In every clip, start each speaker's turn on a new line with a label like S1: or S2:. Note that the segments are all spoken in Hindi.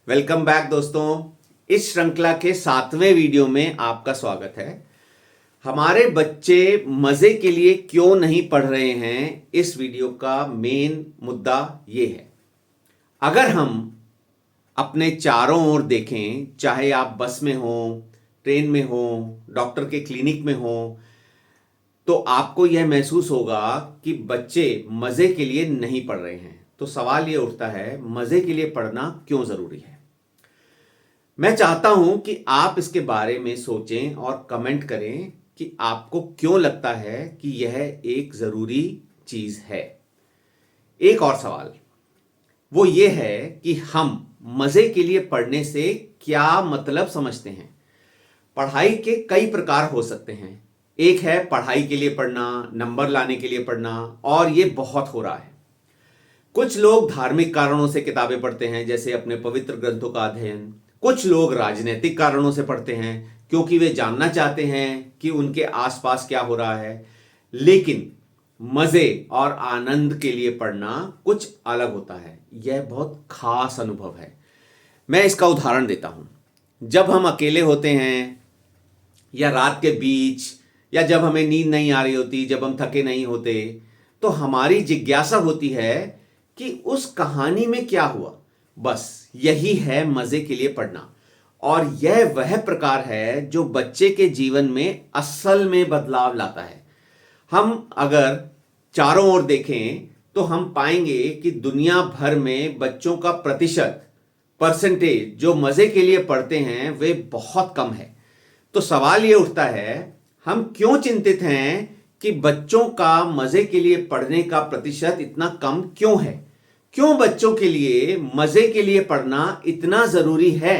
S1: वेलकम बैक दोस्तों। इस श्रृंखला के 7वें वीडियो में आपका स्वागत है। हमारे बच्चे मजे के लिए क्यों नहीं पढ़ रहे हैं, इस वीडियो का मेन मुद्दा ये है। अगर हम अपने चारों ओर देखें, चाहे आप बस में हो, ट्रेन में हो, डॉक्टर के क्लिनिक में हो, तो आपको यह महसूस होगा कि बच्चे मजे के लिए नहीं पढ़ रहे हैं। तो सवाल यह उठता है, मजे के लिए पढ़ना क्यों जरूरी है। मैं चाहता हूं कि आप इसके बारे में सोचें और कमेंट करें कि आपको क्यों लगता है कि यह एक जरूरी चीज है। एक और सवाल वो ये है कि हम मजे के लिए पढ़ने से क्या मतलब समझते हैं। पढ़ाई के कई प्रकार हो सकते हैं। एक है पढ़ाई के लिए पढ़ना, नंबर लाने के लिए पढ़ना, और ये बहुत हो रहा है। कुछ लोग धार्मिक कारणों से किताबें पढ़ते हैं, जैसे अपने पवित्र ग्रंथों का अध्ययन। कुछ लोग राजनीतिक कारणों से पढ़ते हैं, क्योंकि वे जानना चाहते हैं कि उनके आसपास क्या हो रहा है। लेकिन मजे और आनंद के लिए पढ़ना कुछ अलग होता है। यह बहुत खास अनुभव है। मैं इसका उदाहरण देता हूं। जब हम अकेले होते हैं, या रात के बीच, या जब हमें नींद नहीं आ रही होती, जब हम थके नहीं होते, तो हमारी जिज्ञासा होती है कि उस कहानी में क्या हुआ। बस यही है मजे के लिए पढ़ना। और यह वह प्रकार है जो बच्चे के जीवन में असल में बदलाव लाता है। हम अगर चारों ओर देखें तो हम पाएंगे कि दुनिया भर में बच्चों का परसेंटेज जो मजे के लिए पढ़ते हैं वे बहुत कम है। तो सवाल यह उठता है, हम क्यों चिंतित हैं कि बच्चों का मजे के लिए पढ़ने का प्रतिशत इतना कम क्यों है। क्यों बच्चों के लिए मजे के लिए पढ़ना इतना जरूरी है।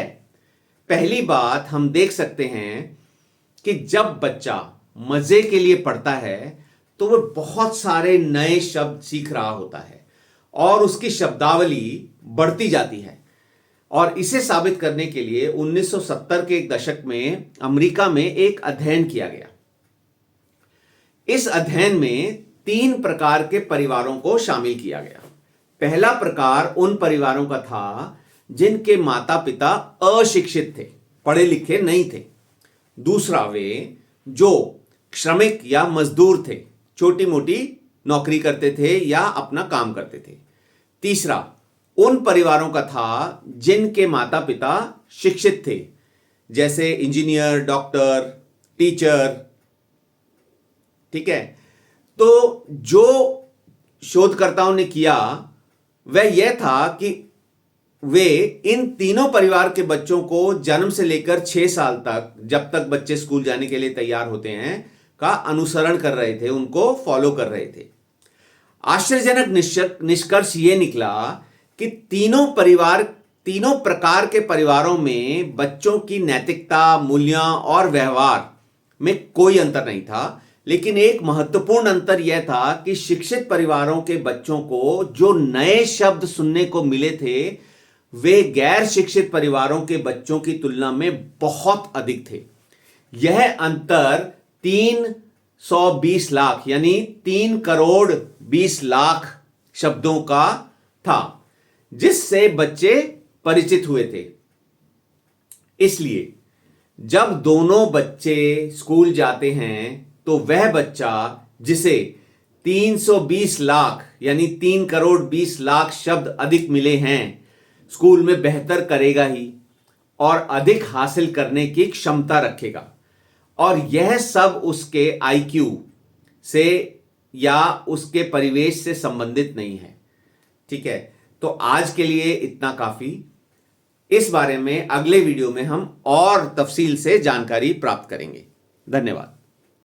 S1: पहली बात, हम देख सकते हैं कि जब बच्चा मजे के लिए पढ़ता है तो वह बहुत सारे नए शब्द सीख रहा होता है और उसकी शब्दावली बढ़ती जाती है। और इसे साबित करने के लिए 1970 के एक दशक में अमेरिका में एक अध्ययन किया गया। इस अध्ययन में 3 प्रकार के परिवारों को शामिल किया गया। पहला प्रकार उन परिवारों का था जिनके माता पिता अशिक्षित थे, पढ़े लिखे नहीं थे। दूसरा, वे जो श्रमिक या मजदूर थे, छोटी मोटी नौकरी करते थे या अपना काम करते थे। तीसरा, उन परिवारों का था जिनके माता पिता शिक्षित थे, जैसे इंजीनियर, डॉक्टर, टीचर। ठीक है। तो जो शोधकर्ताओं ने किया वह यह था कि वे इन तीनों परिवार के बच्चों को जन्म से लेकर 6 साल तक, जब तक बच्चे स्कूल जाने के लिए तैयार होते हैं, का अनुसरण कर रहे थे, उनको फॉलो कर रहे थे। आश्चर्यजनक निष्कर्ष यह निकला कि तीनों प्रकार के परिवारों में बच्चों की नैतिकता, मूल्यों और व्यवहार में कोई अंतर नहीं था। लेकिन एक महत्वपूर्ण अंतर यह था कि शिक्षित परिवारों के बच्चों को जो नए शब्द सुनने को मिले थे वे गैर शिक्षित परिवारों के बच्चों की तुलना में बहुत अधिक थे। यह अंतर 320 लाख यानी 3 करोड़ 20 लाख शब्दों का था, जिससे बच्चे परिचित हुए थे। इसलिए जब दोनों बच्चे स्कूल जाते हैं तो वह बच्चा जिसे 320 लाख यानी 3 करोड़ 20 लाख शब्द अधिक मिले हैं, स्कूल में बेहतर करेगा ही और अधिक हासिल करने की क्षमता रखेगा। और यह सब उसके आईक्यू से या उसके परिवेश से संबंधित नहीं है। ठीक है। तो आज के लिए इतना काफी। इस बारे में अगले वीडियो में हम और तफसील से जानकारी प्राप्त करेंगे। धन्यवाद।